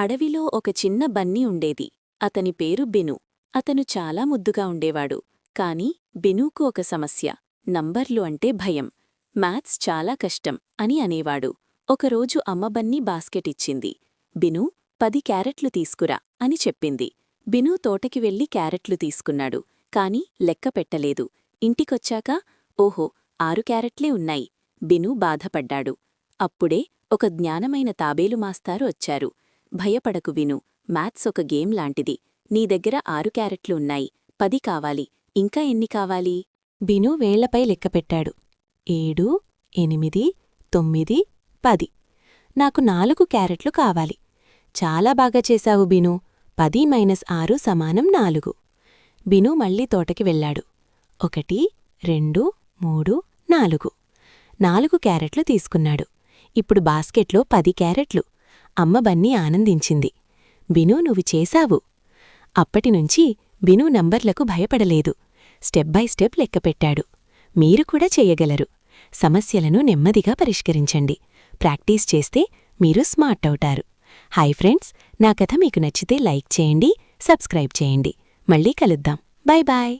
అడవిలో ఒక చిన్న బన్నీ ఉండేది. అతని పేరు బిను. అతను చాలా ముద్దుగా ఉండేవాడు. కాని బినూకు ఒక సమస్య. నంబర్లు అంటే భయం. మ్యాథ్స్ చాలా కష్టం అని అనేవాడు. ఒకరోజు అమ్మ బన్నీ బాస్కెట్ ఇచ్చింది. బినూ 10 క్యారెట్లు తీసుకురా అని చెప్పింది. బినూ తోటకి వెళ్లి క్యారెట్లు తీసుకున్నాడు. కాని లెక్క పెట్టలేదు. ఇంటికొచ్చాక ఓహో 6 క్యారెట్లే ఉన్నాయి. బినూ బాధపడ్డాడు. అప్పుడే ఒక జ్ఞానమైన తాబేలు మాస్టారు వచ్చారు. భయపడకు విను, మ్యాథ్స్ ఒక గేమ్ లాంటిది. నీ దగ్గర 6 క్యారెట్లు ఉన్నాయి, 10 కావాలి. ఇంకా ఎన్ని కావాలి? బినూ వేళ్లపై లెక్కపెట్టాడు. 7, 8, 9, 10. నాకు 4 క్యారెట్లు కావాలి. చాలా బాగా చేశావు బినూ. 10 - 6 = 4. బినూ మళ్లీ తోటకి వెళ్లాడు. 1, 2, 3, 4. 4 క్యారెట్లు తీసుకున్నాడు. ఇప్పుడు బాస్కెట్లో 10 క్యారెట్లు. అమ్మ బన్నీ ఆనందించింది. బినూ నువ్వు చేశావు. అప్పటినుంచి బినూ నంబర్లకు భయపడలేదు. స్టెప్ బై స్టెప్ లెక్కపెట్టాడు. మీరు కూడా చెయ్యగలరు. సమస్యలను నెమ్మదిగా పరిష్కరించండి. ప్రాక్టీస్ చేస్తే మీరు స్మార్ట్ అవుతారు. హాయ్ ఫ్రెండ్స్, నా కథ మీకు నచ్చితే లైక్ చేయండి, సబ్స్క్రైబ్ చేయండి. మళ్ళీ కలుద్దాం. Bye bye.